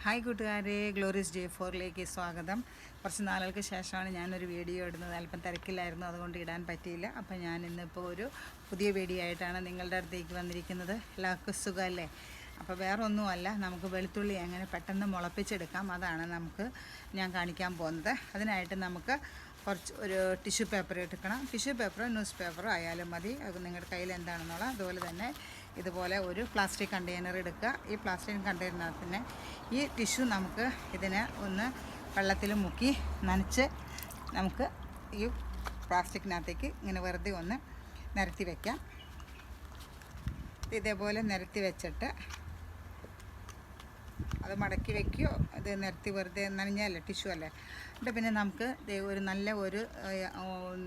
Hi കൂട്ടുകാരെ, glorious J4ലേക്ക് സ്വാഗതം. കുറച്ച് നാളുകൾക്ക് ശേഷമാണ് ഞാനൊരു വീഡിയോ ഇടുന്നത്. അല്പം തിരക്കിലായിരുന്നു, അതുകൊണ്ട് ഇടാൻ പറ്റിയില്ല. അപ്പോൾ ഞാൻ ഇന്നിപ്പോൾ ഒരു പുതിയ വീഡിയോ ആയിട്ടാണ് നിങ്ങളുടെ അടുത്തേക്ക് വന്നിരിക്കുന്നത്. എല്ലാവർക്കും സുഖമല്ലേ? അപ്പോൾ വേറെ ഒന്നുമല്ല, നമുക്ക് വെളുത്തുള്ളി എങ്ങനെ പെട്ടെന്ന് മുളപ്പിച്ചെടുക്കാം, അതാണ് ഞാൻ കാണിക്കാൻ പോകുന്നത്. അതിനായിട്ട് നമുക്ക് ഒരു ടിഷ്യൂ പേപ്പർ എടുക്കണം. ടിഷ്യൂ പേപ്പറോ ന്യൂസ് പേപ്പറോ ആയാലും മതി, അത് നിങ്ങളുടെ കയ്യിൽ എന്താണെന്നുള്ള. അതുപോലെ തന്നെ ഇതുപോലെ ഒരു പ്ലാസ്റ്റിക് കണ്ടെയ്നർ എടുക്കുക. ഈ പ്ലാസ്റ്റിക് കണ്ടെയ്നറിനകത്ത് തന്നെ ഈ ടിഷ്യൂ നമുക്ക് ഇതിനെ ഒന്ന് വെള്ളത്തിൽ മുക്കി നനച്ച് നമുക്ക് ഈ പ്ലാസ്റ്റിക്കിനകത്തേക്ക് ഇങ്ങനെ വെറുതെ ഒന്ന് നിരത്തി വയ്ക്കാം. ഇതേപോലെ നിരത്തി വെച്ചിട്ട് അത് മടക്കി വയ്ക്കുകയോ, അത് നിരത്തി വെറുതെ നനഞ്ഞല്ലേ, ടിഷ്യൂ അല്ലേ. എന്നിട്ട് പിന്നെ നമുക്ക് ഒരു നല്ല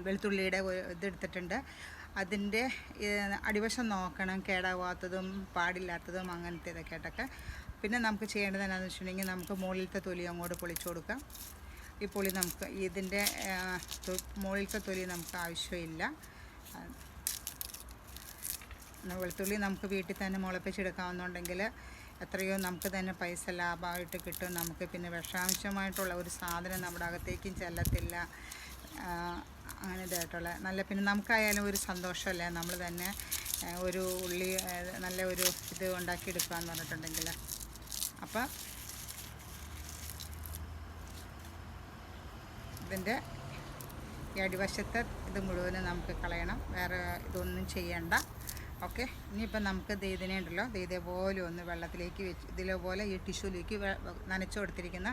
വെളുത്തുള്ളിയുടെ ഇതെടുത്തിട്ടുണ്ട്. അതിൻ്റെ അടിവശം നോക്കണം, കേടാവാത്തതും പാടില്ലാത്തതും അങ്ങനത്തെ ഇതൊക്കെ ആയിട്ടൊക്കെ. പിന്നെ നമുക്ക് ചെയ്യേണ്ടത് എന്താണെന്ന് വെച്ചിട്ടുണ്ടെങ്കിൽ, നമുക്ക് മുകളിലത്തെ തൊലി അങ്ങോട്ട് പൊളിച്ചു കൊടുക്കാം. ഈ പൊളി നമുക്ക് ഇതിൻ്റെ മുകളിലത്തെ തൊലി നമുക്ക് ആവശ്യമില്ല. വെളുത്തുള്ളി നമുക്ക് വീട്ടിൽ തന്നെ മുളപ്പിച്ചെടുക്കാവുന്നുണ്ടെങ്കിൽ എത്രയോ നമുക്ക് തന്നെ പൈസ ലാഭമായിട്ട് കിട്ടും. നമുക്ക് പിന്നെ വിഷാംശമായിട്ടുള്ള ഒരു സാധനം നമ്മുടെ അകത്തേക്കും ചെല്ലത്തില്ല. അങ്ങനെ ഇതായിട്ടുള്ള പിന്നെ നമുക്കായാലും ഒരു സന്തോഷമല്ലേ, നമ്മൾ തന്നെ ഒരു ഉള്ളി നല്ല ഒരു ഇത് ഉണ്ടാക്കിയെടുക്കുക എന്ന് പറഞ്ഞിട്ടുണ്ടെങ്കിൽ. അപ്പം ഇതിൻ്റെ ഈ അടിവശത്തെ ഇത് മുഴുവനും നമുക്ക് കളയണം, വേറെ ഇതൊന്നും ചെയ്യണ്ട. ഓക്കെ, ഇനിയിപ്പം നമുക്ക് ഇതിനെ ഉണ്ടല്ലോ, ഇതേപോലെ ഒന്ന് വെള്ളത്തിലേക്ക് വെച്ച് ഇതിലേപോലെ ഈ ടിഷ്യൂലേക്ക് നനച്ചു കൊടുത്തിരിക്കുന്ന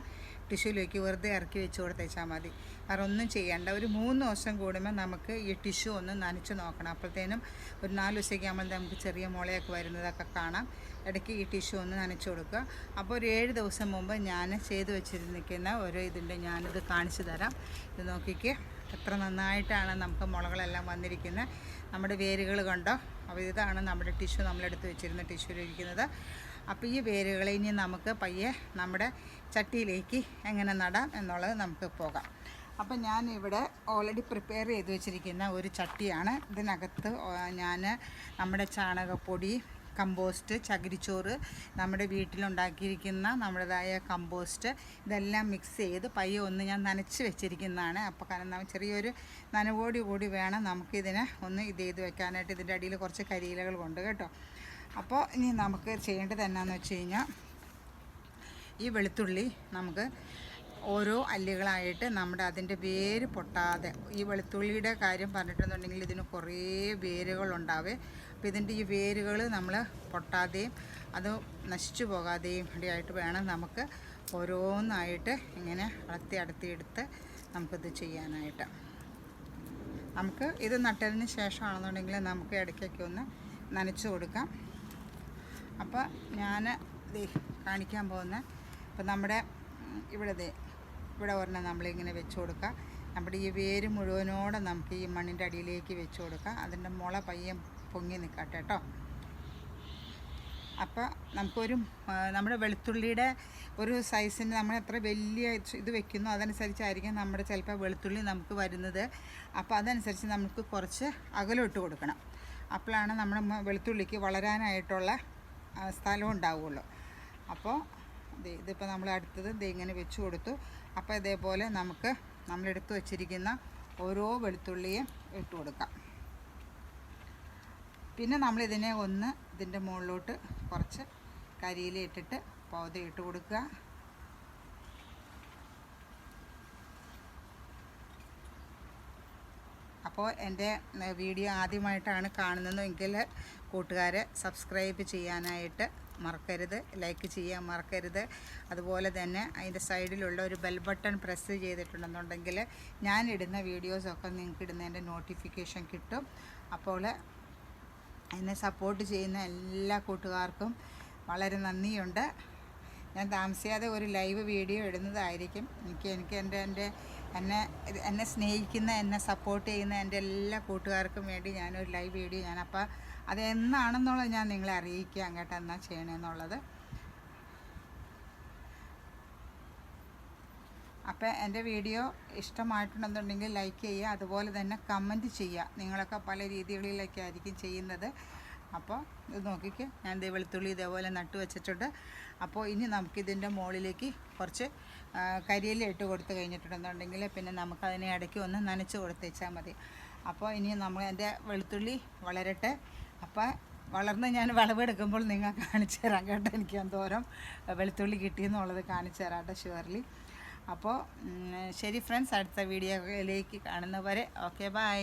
ടിഷ്യൂലേക്ക് വെറുതെ ഇറക്കി വെച്ച് കൊടുത്തേച്ചാൽ മതി. വേറെ ഒന്നും ചെയ്യേണ്ട. ഒരു 3 ദിവസം കൂടുമ്പോൾ നമുക്ക് ഈ ടിഷ്യൂ ഒന്ന് നനച്ച് നോക്കണം. അപ്പോഴത്തേനും ഒരു 4 ദിവസത്തേക്ക് ആകുമ്പോൾ നമുക്ക് ചെറിയ മുളയൊക്കെ വരുന്നതൊക്കെ കാണാം. ഇടയ്ക്ക് ഈ ടിഷ്യൂ ഒന്ന് നനച്ച് കൊടുക്കുക. അപ്പോൾ ഒരു 7 ദിവസം മുമ്പ് ഞാൻ ചെയ്തു വെച്ചിരിക്കുന്ന ഞാനിത് കാണിച്ചു തരാം. ഇത് നോക്കിക്കേ, എത്ര നന്നായിട്ടാണ് നമുക്ക് മുളകളെല്ലാം വന്നിരിക്കുന്നത്. നമ്മുടെ വേരുകൾ കണ്ടോ? അപ്പോൾ ഇതാണ് നമ്മുടെ ടിഷ്യൂ, നമ്മളെടുത്ത് വെച്ചിരുന്ന ടിഷ്യൂലിരിക്കുന്നത്. അപ്പോൾ ഈ വേരുകളെ ഇനി നമുക്ക് പയ്യെ നമ്മുടെ ചട്ടിയിലേക്ക് എങ്ങനെ നടാം എന്നുള്ളത് നമുക്ക് പോകാം. അപ്പം ഞാൻ ഇവിടെ ഓൾറെഡി പ്രിപ്പയർ ചെയ്ത് വെച്ചിരിക്കുന്ന ഒരു ചട്ടിയാണ്. ഇതിനകത്ത് ഞാൻ നമ്മുടെ ചാണകപ്പൊടി, കമ്പോസ്റ്റ്, ചകിരിച്ചോറ്, നമ്മുടെ വീട്ടിലുണ്ടാക്കിയിരിക്കുന്ന നമ്മുടേതായ കമ്പോസ്റ്റ്, ഇതെല്ലാം മിക്സ് ചെയ്ത് പയ്യെ ഒന്ന് ഞാൻ നനച്ച് വെച്ചിരിക്കുന്നതാണ്. അപ്പോൾ കാരണം ചെറിയൊരു നനവോടി കൂടി വേണം നമുക്കിതിനെ ഒന്ന് ഇത് ചെയ്ത് വെക്കാനായിട്ട്. ഇതിൻ്റെ അടിയിൽ കുറച്ച് കരിയിലകൾ കൊണ്ട് കേട്ടോ. അപ്പോൾ ഇനി നമുക്ക് ചെയ്യേണ്ടത് എന്നാന്ന് വെച്ച് കഴിഞ്ഞാൽ, ഈ വെളുത്തുള്ളി നമുക്ക് ഓരോ അല്ലികളായിട്ട് അതിൻ്റെ വേര് പൊട്ടാതെ, ഈ വെളുത്തുള്ളിയുടെ കാര്യം പറഞ്ഞിട്ടുണ്ടെങ്കിൽ ഇതിന് കുറേ വേരുകളുണ്ടാവേ. അപ്പോൾ ഇതിൻ്റെ ഈ വേരുകൾ നമ്മൾ പൊട്ടാതെയും അത് നശിച്ചു പോകാതെയും ഇടയായിട്ട് വേണം നമുക്ക് ഓരോന്നായിട്ട് ഇങ്ങനെ അടത്തിയെടുത്ത് നമുക്കിത് ചെയ്യാനായിട്ട്. നമുക്ക് ഇത് നട്ടതിന് ശേഷമാണെന്നുണ്ടെങ്കിൽ നമുക്ക് ഇടയ്ക്കൊക്കെ ഒന്ന് നനച്ച് കൊടുക്കാം. അപ്പോൾ ഞാൻ കാണിക്കാൻ പോകുന്ന, ഇപ്പോൾ നമ്മുടെ ഇവിടെ ഒരെണ്ണം നമ്മളിങ്ങനെ വെച്ച് കൊടുക്കുക. നമ്മുടെ ഈ വേര് മുഴുവനോടെ നമുക്ക് ഈ മണ്ണിൻ്റെ അടിയിലേക്ക് വെച്ച് കൊടുക്കുക. അതിൻ്റെ മുള പയ്യെ പൊങ്ങി നിൽക്കട്ടെ കേട്ടോ. അപ്പോൾ നമ്മുടെ വെളുത്തുള്ളിയുടെ ഒരു സൈസിന് നമ്മൾ എത്ര വലിയ ഇത് വെക്കുന്നോ അതനുസരിച്ചായിരിക്കും നമ്മുടെ ചിലപ്പോൾ വെളുത്തുള്ളി നമുക്ക് വരുന്നത്. അപ്പോൾ അതനുസരിച്ച് നമുക്ക് കുറച്ച് അകലോട്ട് കൊടുക്കണം. അപ്പോഴാണ് നമ്മുടെ വെളുത്തുള്ളിക്ക് വളരാനായിട്ടുള്ള സ്ഥലം ഉണ്ടാവുകയുള്ളൂ. അപ്പോൾ ഇതിപ്പോൾ നമ്മൾ അടുത്തത് ഇങ്ങനെ വെച്ച് കൊടുത്തു. അപ്പോൾ ഇതേപോലെ നമ്മളെടുത്ത് വച്ചിരിക്കുന്ന ഓരോ വെളുത്തുള്ളിയും ഇട്ട് കൊടുക്കാം. പിന്നെ നമ്മളിതിനെ ഇതിൻ്റെ മുകളിലോട്ട് കുറച്ച് കരിയില ഇട്ടിട്ട് ഇട്ട് കൊടുക്കുക. അപ്പോൾ എൻ്റെ വീഡിയോ ആദ്യമായിട്ടാണ് കാണുന്നതെങ്കിൽ കൂട്ടുകാരെ സബ്സ്ക്രൈബ് ചെയ്യാനായിട്ട് മറക്കരുത്, ലൈക്ക് ചെയ്യാൻ മറക്കരുത്. അതുപോലെ തന്നെ അതിൻ്റെ സൈഡിലുള്ള ഒരു ബെൽ ബട്ടൺ പ്രസ് ചെയ്തിട്ടുണ്ടെന്നുണ്ടെങ്കിൽ ഞാനിടുന്ന വീഡിയോസൊക്കെ നിങ്ങൾക്ക് ഇടുന്നതിൻ്റെ നോട്ടിഫിക്കേഷൻ കിട്ടും. അപ്പോൾ എന്നെ സപ്പോർട്ട് ചെയ്യുന്ന എല്ലാ കൂട്ടുകാർക്കും വളരെ നന്ദിയുണ്ട്. ഞാൻ താമസിയാതെ ഒരു ലൈവ് വീഡിയോ ഇടുന്നതായിരിക്കും. എനിക്ക് എന്നെ സ്നേഹിക്കുന്ന, എന്നെ സപ്പോർട്ട് ചെയ്യുന്ന എൻ്റെ എല്ലാ കൂട്ടുകാർക്കും വേണ്ടി ഞാനൊരു ലൈവ് വീഡിയോ അപ്പോൾ അതെന്നാണെന്നുള്ളത് ഞാൻ നിങ്ങളെ അറിയിക്കാം കേട്ടോ, എന്നാ ചെയ്യണമെന്നുള്ളത്. അപ്പോൾ എൻ്റെ വീഡിയോ ഇഷ്ടമായിട്ടുണ്ടെന്നുണ്ടെങ്കിൽ ലൈക്ക് ചെയ്യുക, അതുപോലെ തന്നെ കമൻറ്റ് ചെയ്യുക. നിങ്ങളൊക്കെ പല രീതികളിലൊക്കെ ആയിരിക്കും ചെയ്യുന്നത്. അപ്പോൾ ഇത് നോക്കിക്ക്, ഞാൻ ഇത് വെളുത്തുള്ളി ഇതേപോലെ നട്ട് വെച്ചിട്ടുണ്ട്. അപ്പോൾ ഇനി നമുക്കിതിൻ്റെ മുകളിലേക്ക് കുറച്ച് കരിയില ഇട്ട് കൊടുത്ത് കഴിഞ്ഞിട്ടുണ്ടെന്നുണ്ടെങ്കിൽ പിന്നെ നമുക്കതിനെ ഇടയ്ക്ക് ഒന്ന് നനച്ച് കൊടുത്തേച്ചാൽ മതി. അപ്പോൾ ഇനി നമ്മൾ എൻ്റെ വെളുത്തുള്ളി വളരട്ടെ. അപ്പോൾ വളർന്ന് ഞാൻ വിളവെടുക്കുമ്പോൾ നിങ്ങൾ കാണിച്ചു തരാം കേട്ടോ, എനിക്ക് എന്തോരം വെളുത്തുള്ളി കിട്ടിയെന്നുള്ളത് കാണിച്ചു തരാം കേട്ടോ ഷുവർലി. അപ്പോൾ ശരി ഫ്രണ്ട്സ്, അടുത്ത വീഡിയോയിലേക്ക് കാണുന്നവരെ ഓക്കെ ബൈ.